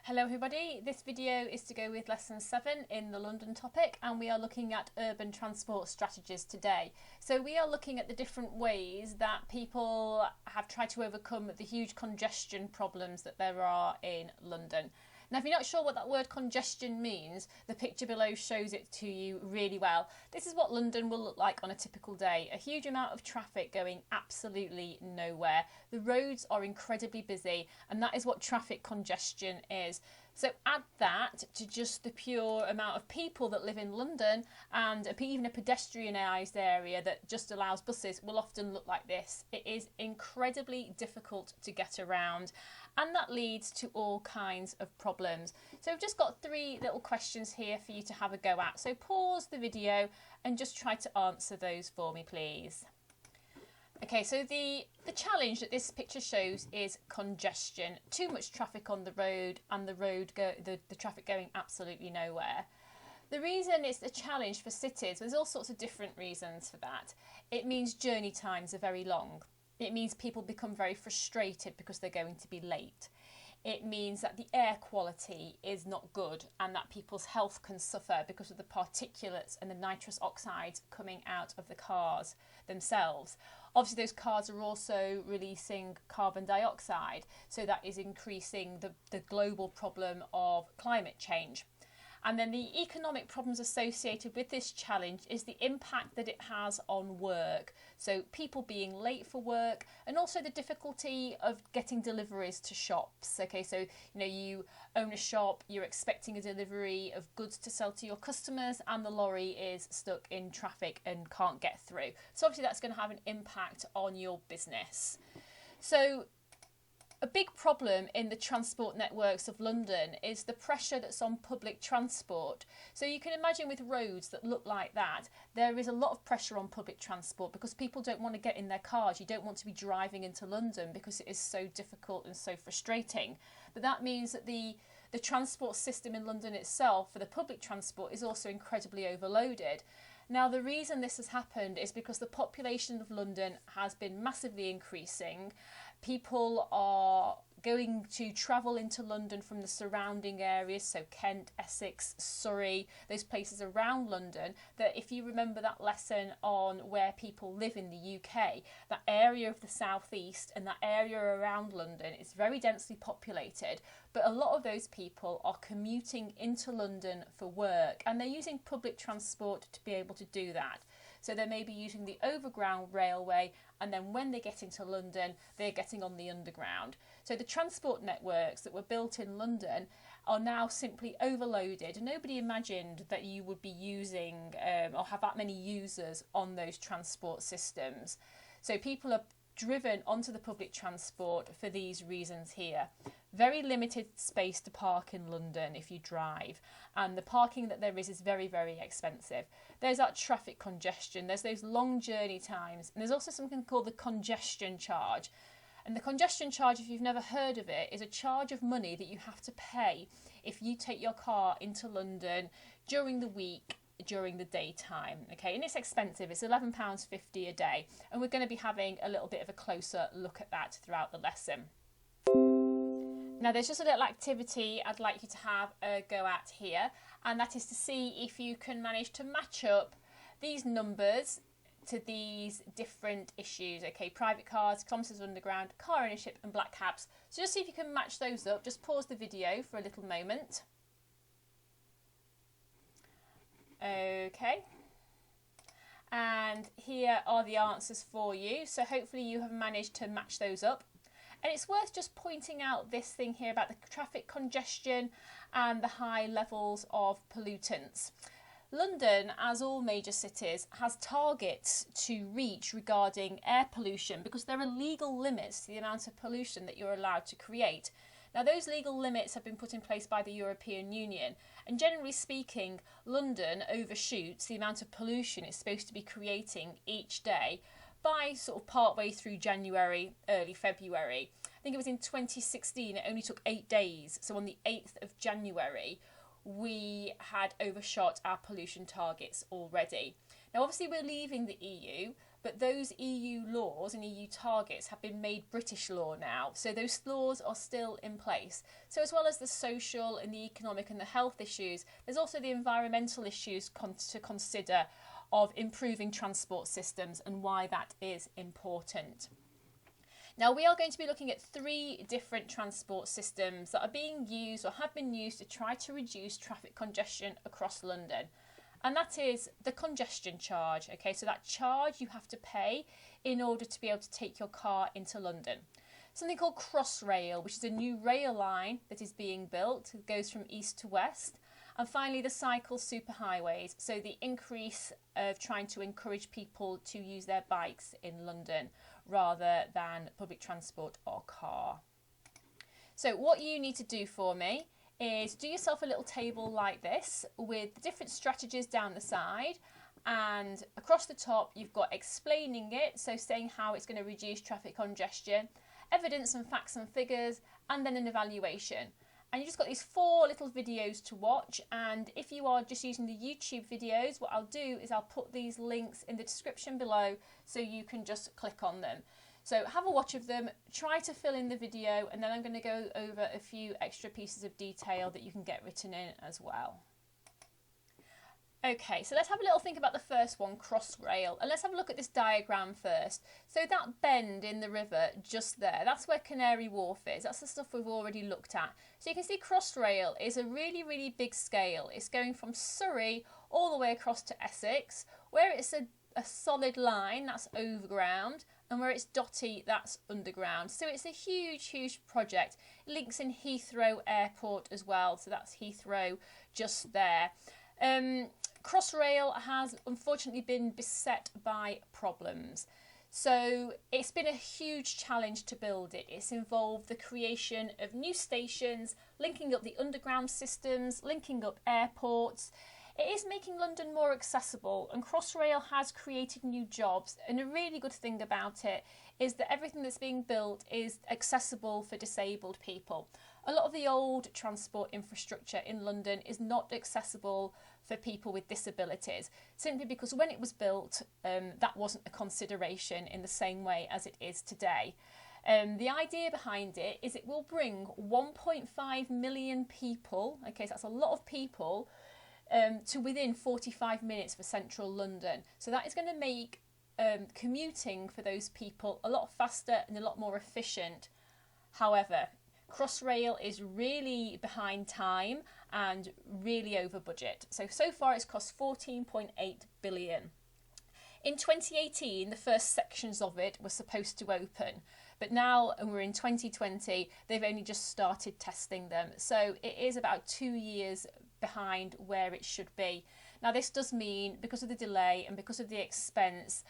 Hello everybody, this video is to go with lesson 7 in the London topic, and we are looking at urban transport strategies today. So we are looking at the different ways that people have tried to overcome the huge congestion problems that there are in London. Now, if you're not sure what that word congestion means, the picture below shows it to you really well. This is what London will look like on a typical day. A huge amount of traffic going absolutely nowhere. The roads are incredibly busy, and that is what traffic congestion is. So add that to just the pure amount of people that live in London, and even a pedestrianised area that just allows buses will often look like this. It is incredibly difficult to get around, and that leads to all kinds of problems. So we've just got 3 little questions here for you to have a go at. So pause the video and just try to answer those for me, please. Okay, so the challenge that this picture shows is congestion. Too much traffic on the road, and the traffic going absolutely nowhere. The reason it's a challenge for cities, there's all sorts of different reasons for that. It means journey times are very long. It means people become very frustrated because they're going to be late. It means that the air quality is not good, and that people's health can suffer because of the particulates and the nitrous oxides coming out of the cars themselves. Obviously, those cars are also releasing carbon dioxide, so that is increasing the global problem of climate change. And then the economic problems associated with this challenge is the impact that it has on work. So people being late for work, and also the difficulty of getting deliveries to shops. Okay, so you own a shop, you're expecting a delivery of goods to sell to your customers, and the lorry is stuck in traffic and can't get through. So obviously that's going to have an impact on your business. So a big problem in the transport networks of London is the pressure that's on public transport. So you can imagine with roads that look like that, there is a lot of pressure on public transport because people don't want to get in their cars. You don't want to be driving into London because it is so difficult and so frustrating. But that means that the transport system in London itself for the public transport is also incredibly overloaded. Now, the reason this has happened is because the population of London has been massively increasing. People are going to travel into London from the surrounding areas, so Kent, Essex, Surrey, those places around London, that if you remember that lesson on where people live in the UK, that area of the southeast and that area around London is very densely populated, but a lot of those people are commuting into London for work, and they're using public transport to be able to do that. So they may be using the overground railway, and then when they get into London, they're getting on the underground. So the transport networks that were built in London are now simply overloaded. Nobody imagined that you would be using or have that many users on those transport systems. So people are driven onto the public transport for these reasons here. Very limited space to park in London if you drive, and the parking that there is very, very expensive. There's that traffic congestion, there's those long journey times, and there's also something called the congestion charge. And the congestion charge, if you've never heard of it, is a charge of money that you have to pay if you take your car into London during the week, during the daytime. Okay, and it's expensive. It's £11.50 a day, and we're going to be having a little bit of a closer look at that throughout the lesson. Now, there's just a little activity I'd like you to have a go at here, and that is to see if you can manage to match up these numbers to these different issues. Okay, private cars, kilometres underground, car ownership and black cabs. So just see if you can match those up. Just pause the video for a little moment. Okay, and here are the answers for you. So hopefully you have managed to match those up. And it's worth just pointing out this thing here about the traffic congestion and the high levels of pollutants. London, as all major cities, has targets to reach regarding air pollution because there are legal limits to the amount of pollution that you're allowed to create. Now, those legal limits have been put in place by the European Union, and generally speaking, London overshoots the amount of pollution it's supposed to be creating each day by sort of partway through January, early February. I think it was in 2016, it only took 8 days. So on the 8th of January, we had overshot our pollution targets already. Now, obviously, we're leaving the EU, but those EU laws and EU targets have been made British law now. So those laws are still in place. So as well as the social and the economic and the health issues, there's also the environmental issues to consider of improving transport systems and why that is important. Now we are going to be looking at 3 different transport systems that are being used or have been used to try to reduce traffic congestion across London. And that is the congestion charge. Okay, so that charge you have to pay in order to be able to take your car into London. Something called Crossrail, which is a new rail line that is being built. It goes from east to west. And finally, the cycle superhighways. So the increase of trying to encourage people to use their bikes in London rather than public transport or car. So what you need to do for me is do yourself a little table like this with the different strategies down the side, and across the top you've got explaining it, so saying how it's going to reduce traffic congestion, evidence and facts and figures, and then an evaluation. And you just got these 4 little videos to watch, and if you are just using the YouTube videos, what I'll do is I'll put these links in the description below so you can just click on them. So have a watch of them, try to fill in the video, and then I'm going to go over a few extra pieces of detail that you can get written in as well. Okay, so let's have a little think about the first one, Crossrail, and let's have a look at this diagram first. So that bend in the river just there, that's where Canary Wharf is. That's the stuff we've already looked at. So you can see Crossrail is a really, really big scale. It's going from Surrey all the way across to Essex. Where it's a solid line, that's overground, and where it's dotty, that's underground. So it's a huge, huge project. It links in Heathrow Airport as well, so that's Heathrow just there. Crossrail has unfortunately been beset by problems. So it's been a huge challenge to build it. It's involved the creation of new stations, linking up the underground systems, linking up airports. It is making London more accessible, and Crossrail has created new jobs, and a really good thing about it is that everything that's being built is accessible for disabled people. A lot of the old transport infrastructure in London is not accessible for people with disabilities, simply because when it was built, that wasn't a consideration in the same way as it is today. The idea behind it is it will bring 1.5 million people, okay, so that's a lot of people, to within 45 minutes for central London. So that is going to make commuting for those people a lot faster and a lot more efficient. However, Crossrail is really behind time and really over budget. So far it's cost 14.8 billion. In 2018, the first sections of it were supposed to open, but now, and we're in 2020, they've only just started testing them. So it is about 2 years behind where it should be. Now this does mean, because of the delay and because of the expense,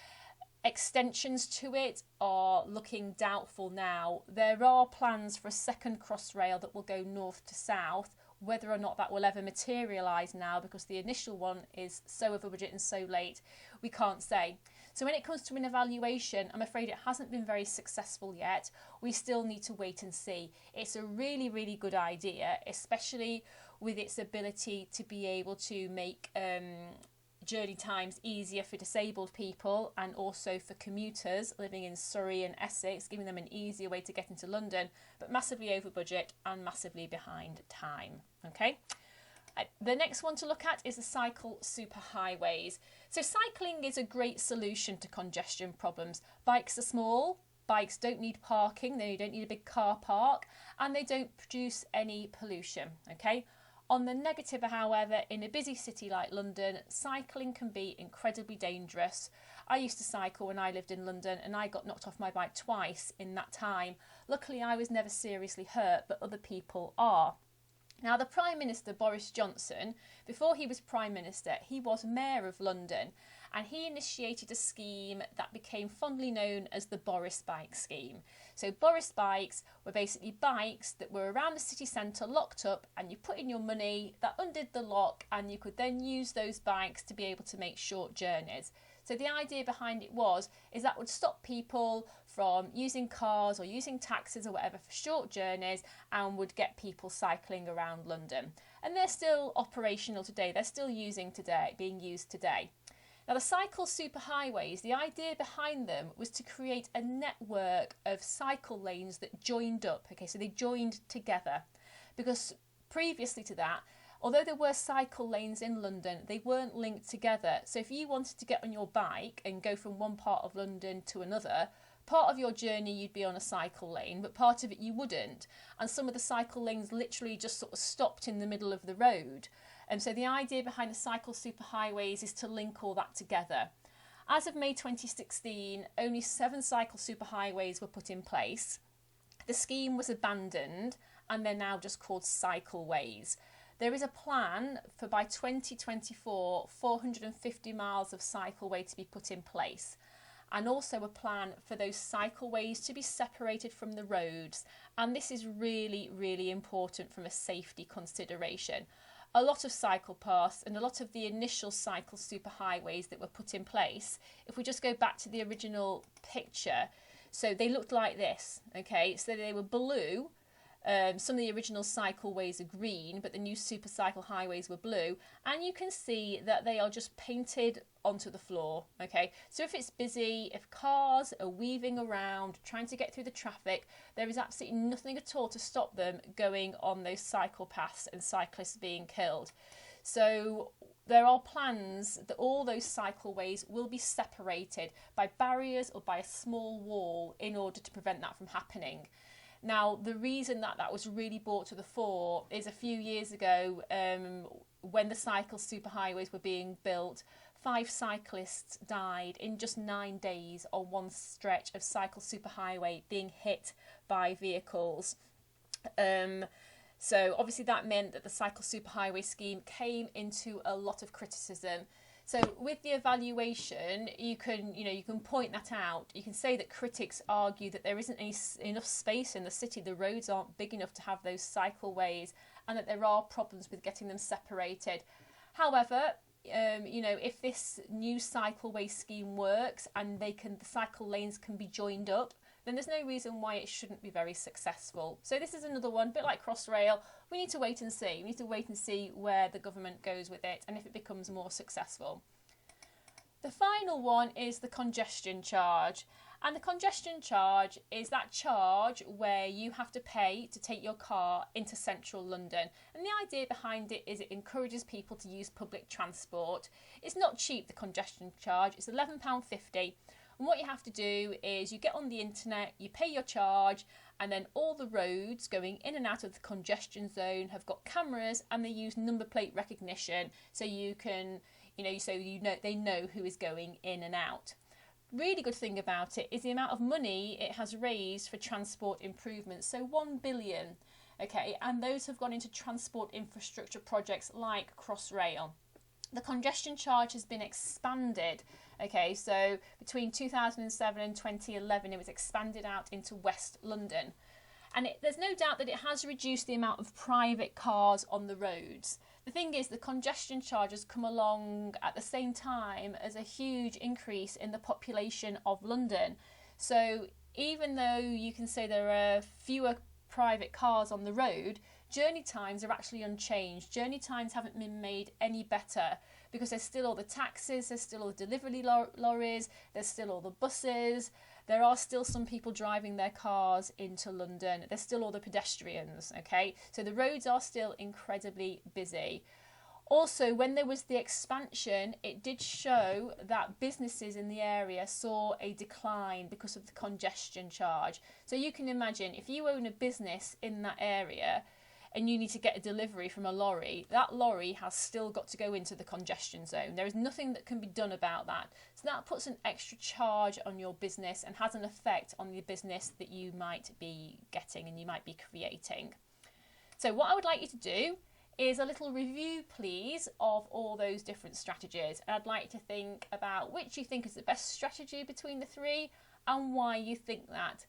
extensions to it are looking doubtful now. There are plans for a second Crossrail that will go north to south. Whether or not that will ever materialise now, because the initial one is so over budget and so late, we can't say. So when it comes to an evaluation, I'm afraid it hasn't been very successful yet. We still need to wait and see. It's a really, really good idea, especially with its ability to be able to make journey times easier for disabled people and also for commuters living in Surrey and Essex, giving them an easier way to get into London, but massively over budget and massively behind time. Okay. The next one to look at is the cycle superhighways. So cycling is a great solution to congestion problems. Bikes are small, bikes don't need parking, they don't need a big car park, and they don't produce any pollution. Okay. On the negative, however, in a busy city like London, cycling can be incredibly dangerous. I used to cycle when I lived in London and I got knocked off my bike twice in that time. Luckily, I was never seriously hurt, but other people are. Now, the Prime Minister, Boris Johnson, before he was Prime Minister, he was Mayor of London, and he initiated a scheme that became fondly known as the Boris Bike Scheme. So Boris Bikes were basically bikes that were around the city centre locked up, and you put in your money, that undid the lock, and you could then use those bikes to be able to make short journeys. So the idea behind it is that would stop people from using cars or using taxis or whatever for short journeys, and would get people cycling around London. And they're still operational today. They're still being used today. Now the cycle superhighways, the idea behind them was to create a network of cycle lanes that joined up. Okay, so they joined together, because previously to that, although there were cycle lanes in London, they weren't linked together. So if you wanted to get on your bike and go from one part of London to another, part of your journey you'd be on a cycle lane, but part of it you wouldn't. And some of the cycle lanes literally just sort of stopped in the middle of the road. And so the idea behind the cycle superhighways is to link all that together. As of May 2016, only 7 cycle superhighways were put in place. The scheme was abandoned and they're now just called cycleways. There is a plan for by 2024, 450 miles of cycleway to be put in place, and also a plan for those cycleways to be separated from the roads. And this is really, really important from a safety consideration. A lot of cycle paths and a lot of the initial cycle superhighways that were put in place, if we just go back to the original picture, so they looked like this, okay? So they were blue. Some of the original cycleways are green, but the new super cycle highways were blue, and you can see that they are just painted onto the floor. Okay, so if it's busy, if cars are weaving around trying to get through the traffic, there is absolutely nothing at all to stop them going on those cycle paths and cyclists being killed. So there are plans that all those cycleways will be separated by barriers or by a small wall in order to prevent that from happening. Now, the reason that that was really brought to the fore is a few years ago, when the cycle superhighways were being built, 5 cyclists died in just 9 days on one stretch of cycle superhighway being hit by vehicles. So obviously that meant that the cycle superhighway scheme came into a lot of criticism. So with the evaluation, you can point that out. You can say that critics argue that there isn't enough space in the city, the roads aren't big enough to have those cycleways, and that there are problems with getting them separated. However, if this new cycleway scheme works and the cycle lanes can be joined up, then there's no reason why it shouldn't be very successful. So this is another one, a bit like Crossrail. We need to wait and see. We need to wait and see where the government goes with it and if it becomes more successful. The final one is the congestion charge. And the congestion charge is that charge where you have to pay to take your car into central London. And the idea behind it is it encourages people to use public transport. It's not cheap, the congestion charge. It's £11.50. And what you have to do is you get on the internet, you pay your charge, and then all the roads going in and out of the congestion zone have got cameras and they use number plate recognition, so you can, they know who is going in and out. Really good thing about it is the amount of money it has raised for transport improvements, so 1 billion, okay, and those have gone into transport infrastructure projects like Crossrail. The congestion charge has been expanded. Okay, so between 2007 and 2011, it was expanded out into West London. And there's no doubt that it has reduced the amount of private cars on the roads. The thing is, the congestion charge has come along at the same time as a huge increase in the population of London. So even though you can say there are fewer private cars on the road, journey times are actually unchanged. Journey times haven't been made any better because there's still all the taxis, there's still all the delivery lorries, there's still all the buses, there are still some people driving their cars into London, there's still all the pedestrians, okay? So the roads are still incredibly busy. Also, when there was the expansion, it did show that businesses in the area saw a decline because of the congestion charge. So you can imagine, if you own a business in that area and you need to get a delivery from a lorry, that lorry has still got to go into the congestion zone. There is nothing that can be done about that. So that puts an extra charge on your business and has an effect on the business that you might be getting and you might be creating. So what I would like you to do is a little review, please, of all those different strategies. And I'd like you to think about which you think is the best strategy between the three and why you think that.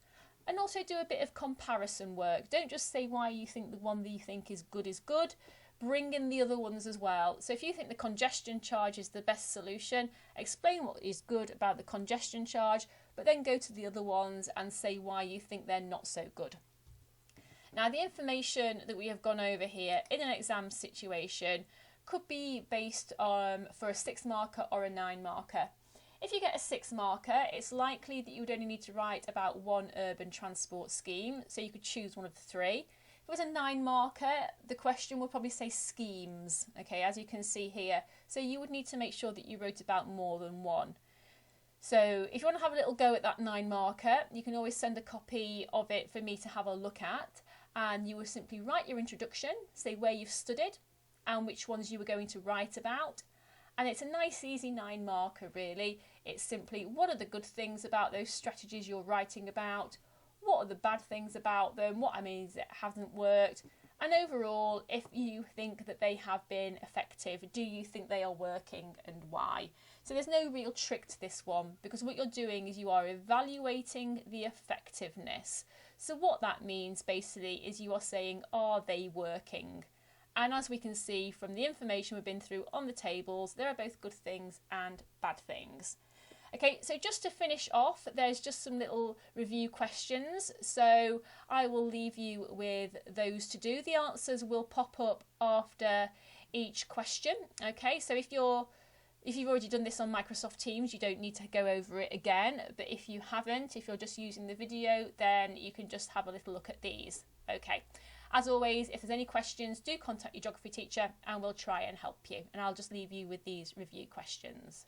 And also do a bit of comparison work. Don't just say why you think the one that you think is good. Bring in the other ones as well. So if you think the congestion charge is the best solution, explain what is good about the congestion charge, but then go to the other ones and say why you think they're not so good. Now, the information that we have gone over here in an exam situation could be based for a 6 marker or a 9 marker. If you get a 6 marker, it's likely that you would only need to write about one urban transport scheme, so you could choose one of the 3. If it was a 9 marker, the question would probably say schemes, okay, as you can see here. So you would need to make sure that you wrote about more than one. So if you want to have a little go at that 9 marker, you can always send a copy of it for me to have a look at, and you will simply write your introduction, say where you've studied and which ones you were going to write about. And it's a nice easy 9 marker really. It's simply what are the good things about those strategies you're writing about, what are the bad things about them, what I mean is it hasn't worked, and overall if you think that they have been effective, do you think they are working and why? So there's no real trick to this one, because what you're doing is you are evaluating the effectiveness. So what that means basically is you are saying, are they working? And as we can see from the information we've been through on the tables, there are both good things and bad things. Okay, so just to finish off, there's just some little review questions. So I will leave you with those to do. The answers will pop up after each question. Okay, so if you've already done this on Microsoft Teams, you don't need to go over it again. But if you haven't, if you're just using the video, then you can just have a little look at these. Okay. As always, if there's any questions, do contact your geography teacher and we'll try and help you. And I'll just leave you with these review questions.